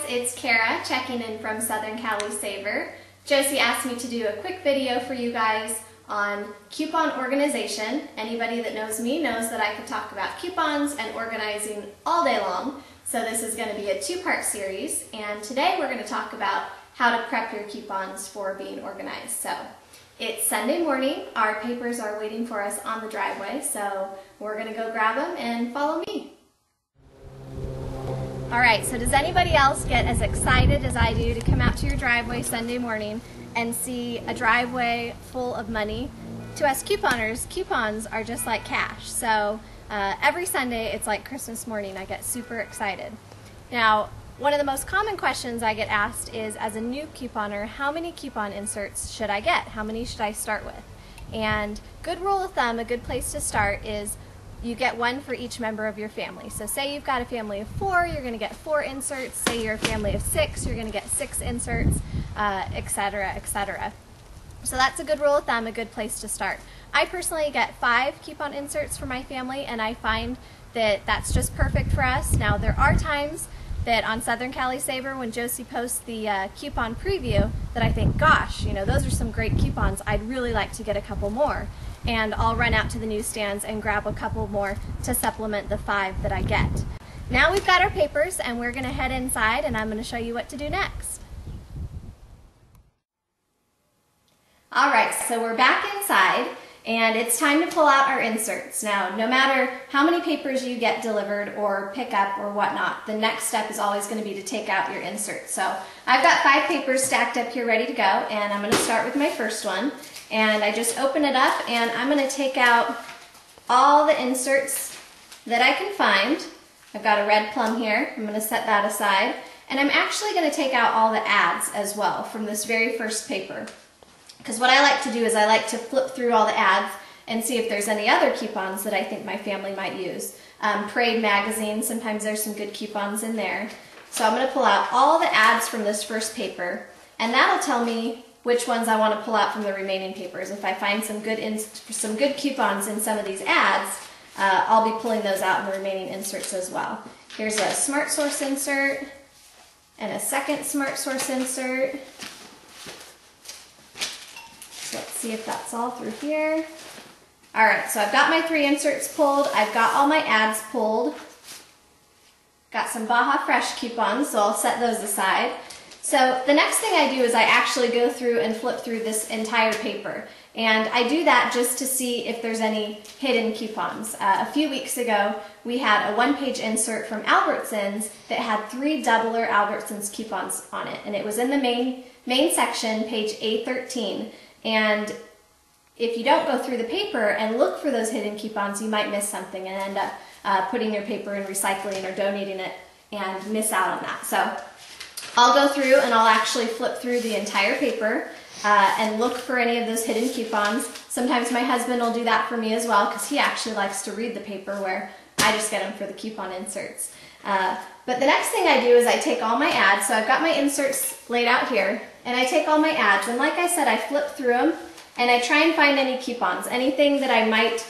it's Kara checking in from Southern Cali Saver. Josie asked me to do a quick video for you guys on coupon organization. Anybody that knows me knows that I could talk about coupons and organizing all day long. So this is going to be a two-part series, and today we're going to talk about how to prep your coupons for being organized. So it's Sunday morning, our papers are waiting for us on the driveway, so we're going to go grab them and follow me. Alright, so does anybody else get as excited as I do to come out to your driveway Sunday morning and see a driveway full of money? To us couponers, coupons are just like cash. So every Sunday it's like Christmas morning. I get super excited. Now, one of the most common questions I get asked is, as a new couponer, how many coupon inserts should I get? How many should I start with? And good rule of thumb, a good place to start is you get one for each member of your family. So say you've got a family of 4, you're going to get 4 inserts. Say you're a family of 6, you're going to get 6 inserts, etc., etc. So that's a good rule of thumb, a good place to start. I personally get 5 coupon inserts for my family, and I find that that's just perfect for us. Now, there are times that on Southern Cali Saver, when Josie posts the coupon preview, that I think, gosh, you know, those are some great coupons. I'd really like to get a couple more. And I'll run out to the newsstands and grab a couple more to supplement the 5 that I get. Now we've got our papers, and we're going to head inside, and I'm going to show you what to do next. Alright, so we're back inside, and it's time to pull out our inserts. Now, no matter how many papers you get delivered or pick up or whatnot, the next step is always going to be to take out your inserts. So I've got 5 papers stacked up here ready to go, and I'm going to start with my first one. And I just open it up, and I'm going to take out all the inserts that I can find. I've got a red plum here. I'm going to set that aside. And I'm actually going to take out all the ads as well from this very first paper. Because what I like to do is I like to flip through all the ads and see if there's any other coupons that I think my family might use. Parade magazine, sometimes there's some good coupons in there. So I'm going to pull out all the ads from this first paper, and that'll tell me which ones I want to pull out from the remaining papers. If I find some good coupons in some of these ads, I'll be pulling those out in the remaining inserts as well. Here's a Smart Source insert and a second Smart Source insert. So let's see if that's all through here. Alright, so I've got my 3 inserts pulled. I've got all my ads pulled. Got some Baja Fresh coupons, so I'll set those aside. So the next thing I do is I actually go through and flip through this entire paper. And I do that just to see if there's any hidden coupons. A few weeks ago, we had a 1-page insert from Albertsons that had 3 doubler Albertsons coupons on it. And it was in the main section, page A13. And if you don't go through the paper and look for those hidden coupons, you might miss something and end up putting your paper in recycling or donating it and miss out on that. So I'll go through and I'll actually flip through the entire paper and look for any of those hidden coupons. Sometimes my husband will do that for me as well, because he actually likes to read the paper, where I just get them for the coupon inserts. But the next thing I do is I take all my ads. So I've got my inserts laid out here, and I take all my ads, and like I said, I flip through them and I try and find any coupons, anything that I might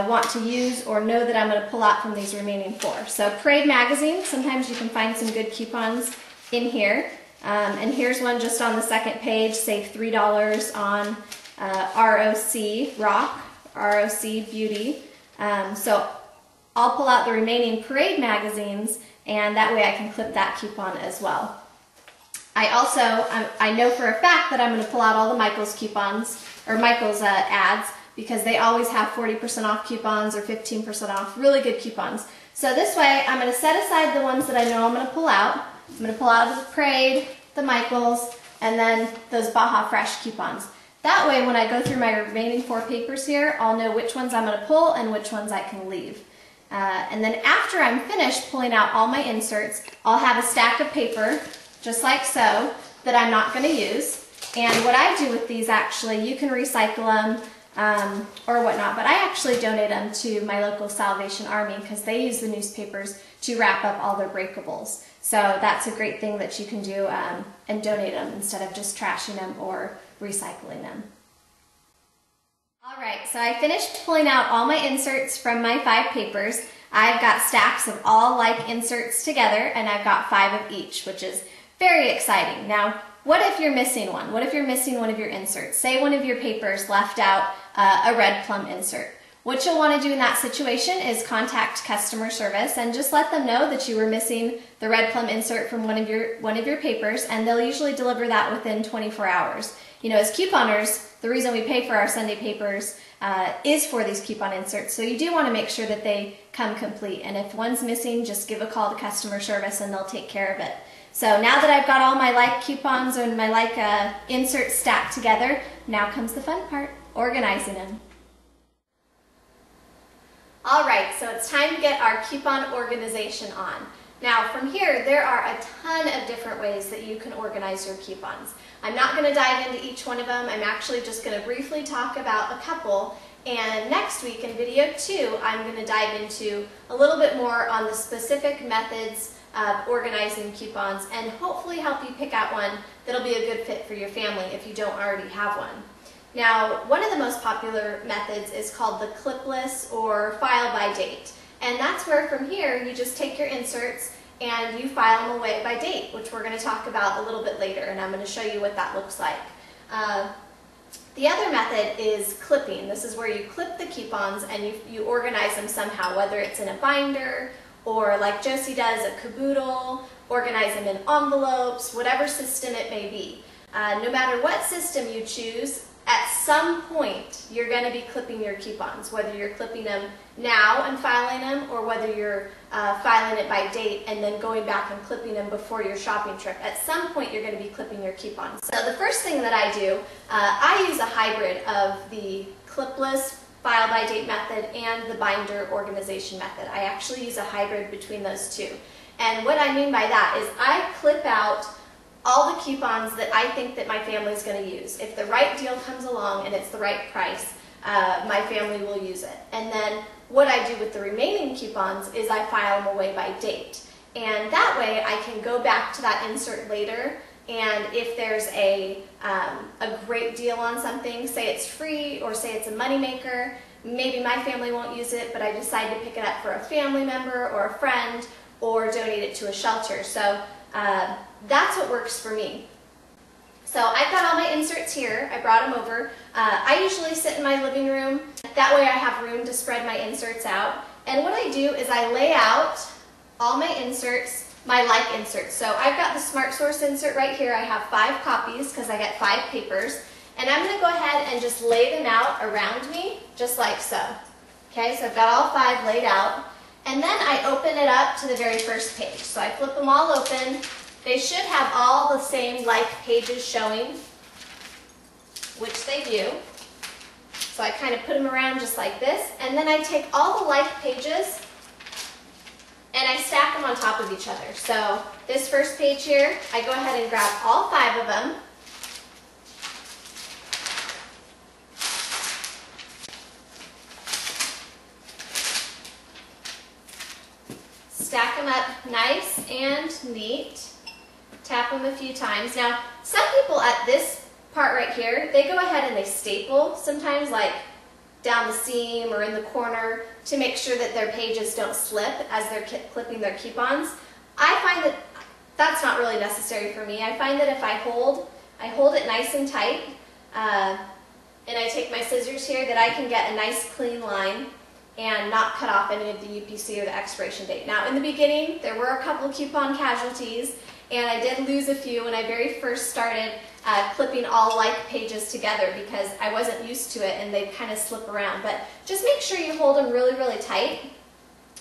want to use or know that I'm going to pull out from these remaining 4. So Parade magazine, sometimes you can find some good coupons in here. And here's one just on the second page, save $3 on ROC Rock, ROC Beauty. So I'll pull out the remaining Parade magazines, and that way I can clip that coupon as well. I know for a fact that I'm going to pull out all the Michaels coupons, or Michaels ads, because they always have 40% off coupons or 15% off, really good coupons. So this way I'm going to set aside the ones that I know I'm going to pull out. I'm going to pull out the Parade, the Michaels, and then those Baja Fresh coupons. That way, when I go through my remaining 4 papers here, I'll know which ones I'm going to pull and which ones I can leave. And then after I'm finished pulling out all my inserts, I'll have a stack of paper, just like so, that I'm not going to use. And what I do with these, actually, you can recycle them or whatnot, but I actually donate them to my local Salvation Army, because they use the newspapers to wrap up all their breakables. So that's a great thing that you can do and donate them instead of just trashing them or recycling them. Alright, so I finished pulling out all my inserts from my 5 papers. I've got stacks of all like inserts together, and I've got 5 of each, which is very exciting. Now, what if you're missing one? What if you're missing one of your inserts? Say one of your papers left out a red plum insert. What you'll want to do in that situation is contact customer service and just let them know that you were missing the red plum insert from one of your papers, and they'll usually deliver that within 24 hours. You know, as couponers, the reason we pay for our Sunday papers is for these coupon inserts, so you do want to make sure that they come complete, and if one's missing, just give a call to customer service and they'll take care of it. So now that I've got all my like coupons and my like inserts stacked together, now comes the fun part, organizing them. All right, so it's time to get our coupon organization on. Now from here, there are a ton of different ways that you can organize your coupons. I'm not going to dive into each one of them. I'm actually just going to briefly talk about a couple, and next week in video 2, I'm going to dive into a little bit more on the specific methods of organizing coupons and hopefully help you pick out one that'll be a good fit for your family if you don't already have one. Now, one of the most popular methods is called the clipless or file by date. And that's where from here you just take your inserts and you file them away by date, which we're going to talk about a little bit later, and I'm going to show you what that looks like. The other method is clipping. This is where you clip the coupons and you organize them somehow, whether it's in a binder or like Josie does, a caboodle, organize them in envelopes, whatever system it may be. No matter what system you choose, at some point you're going to be clipping your coupons, whether you're clipping them now and filing them, or whether you're filing it by date and then going back and clipping them before your shopping trip. At some point you're going to be clipping your coupons. So the first thing that I do, I use a hybrid of the clipless file by date method and the binder organization method. I actually use a hybrid between those two. And what I mean by that is I clip out all the coupons that I think that my family is going to use. If the right deal comes along and it's the right price, my family will use it. And then what I do with the remaining coupons is I file them away by date. And that way I can go back to that insert later, and if there's a great deal on something, say it's free or say it's a moneymaker, maybe my family won't use it, but I decide to pick it up for a family member or a friend or donate it to a shelter. So that's what works for me. So I've got all my inserts here. I brought them over. I usually sit in my living room. That way I have room to spread my inserts out. And what I do is I lay out all my inserts, my like inserts. So I've got the Smart Source insert right here. I have 5 copies because I get 5 papers. And I'm going to go ahead and just lay them out around me, just like so. Okay, so I've got all 5 laid out. And then I open it up to the very first page. So I flip them all open. They should have all the same like pages showing, which they do. So I kind of put them around just like this. And then I take all the like pages and I stack them on top of each other. So this first page here, I go ahead and grab all 5 of them. Stack them up nice and neat. Tap them a few times. Now, some people at this part right here, they go ahead and they staple, sometimes like down the seam or in the corner, to make sure that their pages don't slip as they're clipping their coupons. I find that that's not really necessary for me. I find that if I hold it nice and tight, and I take my scissors here, that I can get a nice clean line and not cut off any of the UPC or the expiration date. Now, in the beginning, there were a couple coupon casualties, and I did lose a few when I very first started clipping all like pages together because I wasn't used to it and they kind of slip around. But just make sure you hold them really, really tight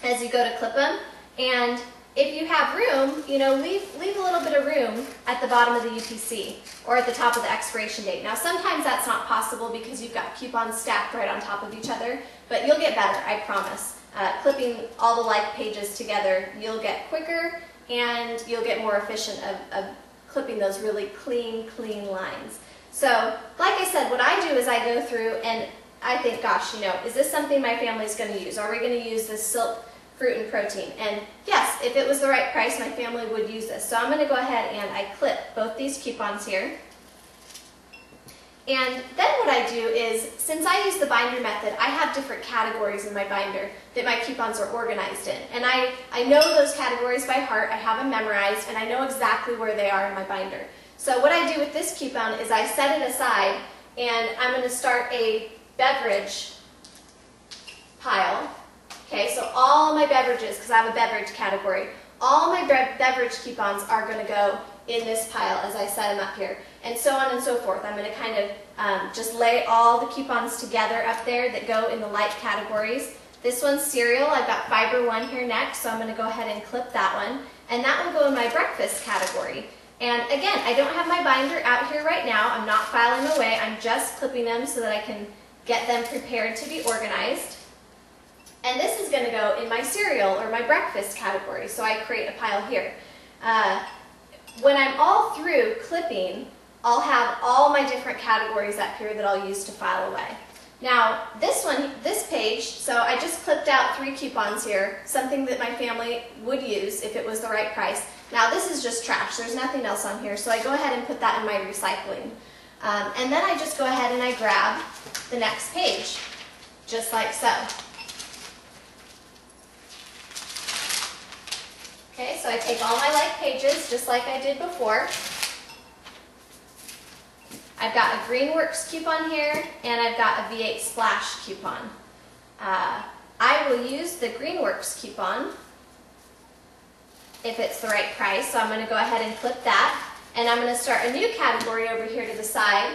as you go to clip them. And if you have room, you know, leave a little bit of room at the bottom of the UPC or at the top of the expiration date. Now, sometimes that's not possible because you've got coupons stacked right on top of each other, but you'll get better, I promise. Clipping all the like pages together, you'll get quicker and you'll get more efficient of clipping those really clean lines. So, like I said, what I do is I go through and I think, gosh, you know, is this something my family's going to use? Are we going to use this Silk Fruit and Protein? And yes, if it was the right price, my family would use this. So I'm going to go ahead and I clip both these coupons here. And then what I do is, since I use the binder method, I have different categories in my binder that my coupons are organized in. And I know those categories by heart, I have them memorized, and I know exactly where they are in my binder. So what I do with this coupon is I set it aside, and I'm going to start a beverage pile. Okay, so all my beverages, because I have a beverage category, all my beverage coupons are going to go in this pile as I set them up here, and so on and so forth. I'm going to kind of just lay all the coupons together up there that go in the like categories. This one's cereal. I've got Fiber One here next, so I'm going to go ahead and clip that one, and that will go in my breakfast category. And again, I don't have my binder out here right now. I'm not filing away. I'm just clipping them so that I can get them prepared to be organized. And this is going to go in my cereal or my breakfast category, so I create a pile here. When I'm all through clipping, I'll have all my different categories up here that I'll use to file away. Now, this page, so I just clipped out 3 coupons here, something that my family would use if it was the right price. Now, this is just trash. There's nothing else on here, so I go ahead and put that in my recycling. And then I just go ahead and I grab the next page, just like so. Okay, so I take all my like pages, just like I did before. I've got a Greenworks coupon here, and I've got a V8 Splash coupon. I will use the Greenworks coupon if it's the right price, so I'm going to go ahead and clip that. And I'm going to start a new category over here to the side,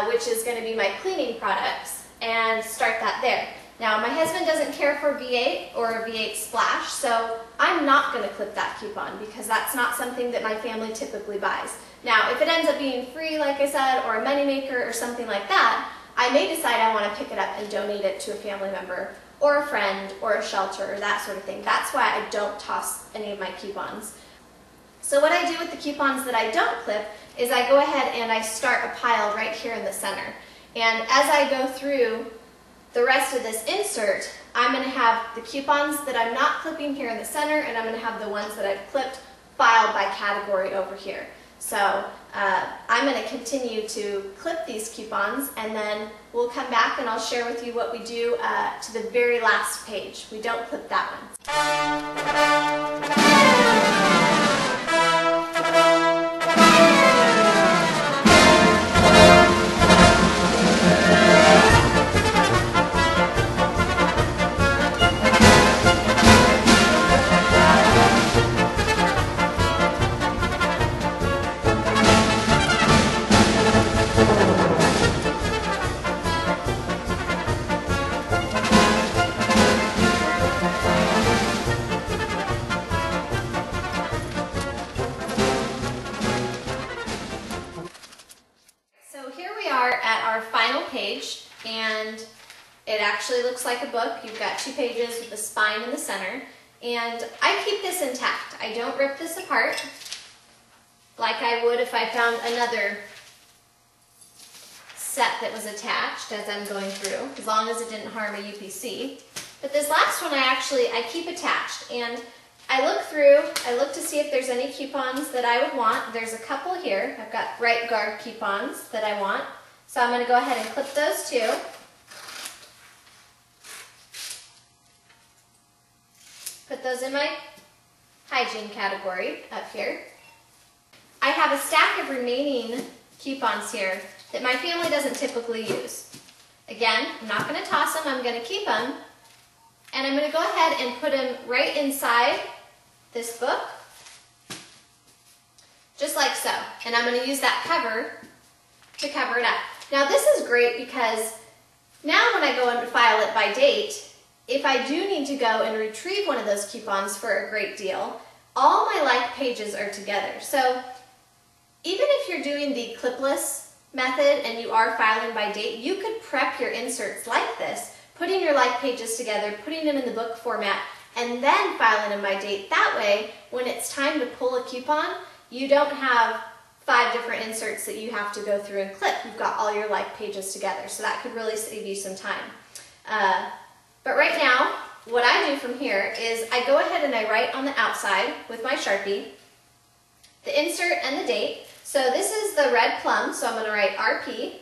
which is going to be my cleaning products, and start that there. Now, my husband doesn't care for V8 or a V8 Splash, so I'm not going to clip that coupon because that's not something that my family typically buys. Now, if it ends up being free, like I said, or a moneymaker or something like that, I may decide I want to pick it up and donate it to a family member or a friend or a shelter or that sort of thing. That's why I don't toss any of my coupons. So what I do with the coupons that I don't clip is I go ahead and I start a pile right here in the center. And as I go through the rest of this insert, I'm going to have the coupons that I'm not clipping here in the center, and I'm going to have the ones that I've clipped filed by category over here. So I'm going to continue to clip these coupons, and then we'll come back and I'll share with you what we do to the very last page. We don't clip that one. Page, and it actually looks like a book. You've got 2 pages with the spine in the center, and I keep this intact. I don't rip this apart like I would if I found another set that was attached as I'm going through, as long as it didn't harm a UPC. But this last one I keep attached, and I look through, I look to see if there's any coupons that I would want. There's a couple here. I've got Right Guard coupons that I want. So I'm going to go ahead and clip those too. Put those in my hygiene category up here. I have a stack of remaining coupons here that my family doesn't typically use. Again, I'm not going to toss them, I'm going to keep them. And I'm going to go ahead and put them right inside this book, just like so. And I'm going to use that cover to cover it up. Now this is great because now when I go and file it by date, if I do need to go and retrieve one of those coupons for a great deal, all my like pages are together. So even if you're doing the clipless method and you are filing by date, you could prep your inserts like this, putting your like pages together, putting them in the book format, and then filing them by date. That way, when it's time to pull a coupon, you don't have 5 different inserts that you have to go through and clip. You've got all your like pages together, so that could really save you some time. But right now, what I do from here is I go ahead and I write on the outside with my Sharpie the insert and the date. So this is the red plum, so I'm going to write RP,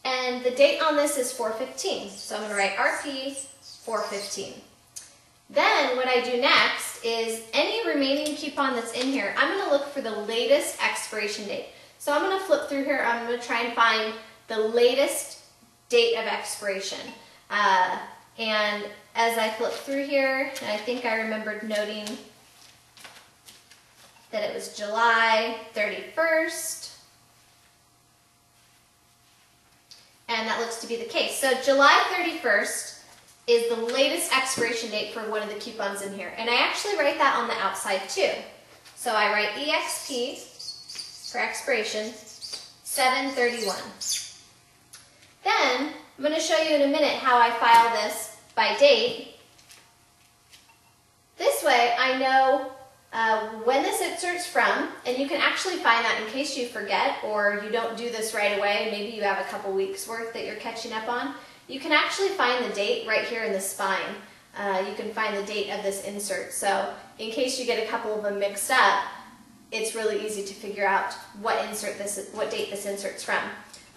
And the date on this is 4/15. So I'm going to write RP 4/15. Then what I do next is any remaining coupon that's in here, I'm going to look for the latest expiration date. So I'm going to flip through here. I'm going to try and find the latest date of expiration. And as I flip through here, and I think I remembered noting that it was July 31st. And that looks to be the case. So July 31st is the latest expiration date for one of the coupons in here. And I actually write that on the outside too. So I write EXP for expiration 7/31. Then I'm going to show you in a minute how I file this by date. This way I know when this insert's from, and you can actually find that in case you forget or you don't do this right away, maybe you have a couple weeks worth that you're catching up on. You can actually find the date right here in the spine. You can find the date of this insert. So in case you get a couple of them mixed up, it's really easy to figure out what date this insert's from.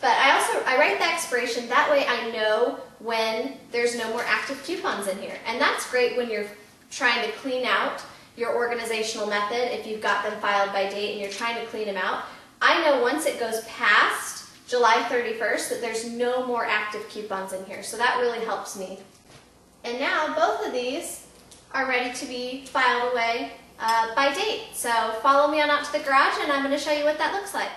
But I write the expiration, that way I know when there's no more active coupons in here. And that's great when you're trying to clean out your organizational method, if you've got them filed by date and you're trying to clean them out. I know once it goes past July 31st that there's no more active coupons in here, so that really helps me. And now both of these are ready to be filed away by date. So follow me on out to the garage and I'm going to show you what that looks like.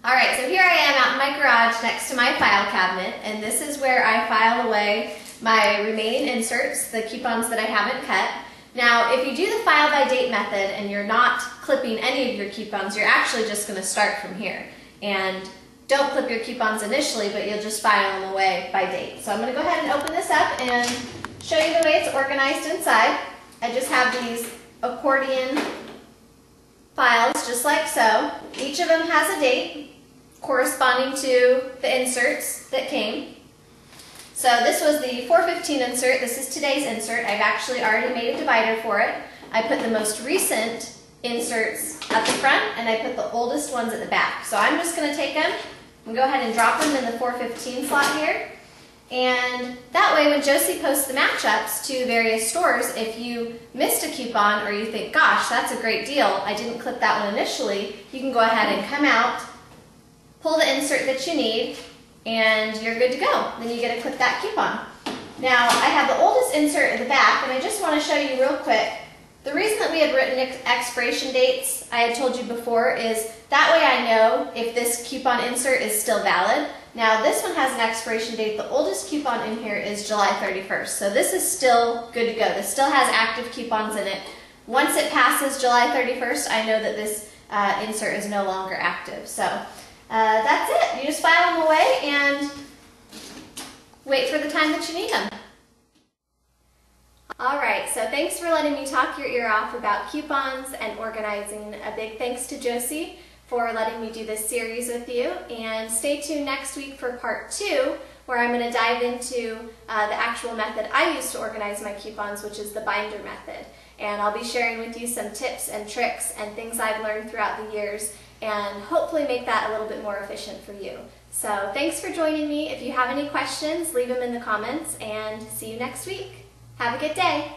Alright, so here I am out in my garage next to my file cabinet, and this is where I file away my remaining inserts, the coupons that I haven't cut. Now, if you do the file by date method and you're not clipping any of your coupons, you're actually just going to start from here. And don't clip your coupons initially, but you'll just file them away by date. So I'm going to go ahead and open this up and show you the way it's organized inside. I just have these accordion files just like so. Each of them has a date corresponding to the inserts that came. So this was the 4/15 insert. This is today's insert. I've actually already made a divider for it. I put the most recent inserts at the front and I put the oldest ones at the back. So I'm just going to take them and go ahead and drop them in the 4/15 slot here. And that way when Josie posts the matchups to various stores, if you missed a coupon or you think, gosh, that's a great deal, I didn't clip that one initially, you can go ahead and come out, pull the insert that you need, and you're good to go. Then you get to clip that coupon. Now, I have the oldest insert at the back, and I just want to show you real quick. The reason that we had written expiration dates, I had told you before, is that way I know if this coupon insert is still valid. Now, this one has an expiration date. The oldest coupon in here is July 31st, so this is still good to go. This still has active coupons in it. Once it passes July 31st, I know that this insert is no longer active. So that's it. You just file them away and wait for the time that you need them. Alright, so thanks for letting me talk your ear off about coupons and organizing. A big thanks to Josie for letting me do this series with you. And stay tuned next week for part 2, where I'm going to dive into the actual method I use to organize my coupons, which is the binder method. And I'll be sharing with you some tips and tricks and things I've learned throughout the years, and hopefully make that a little bit more efficient for you. So thanks for joining me. If you have any questions, leave them in the comments, and see you next week. Have a good day.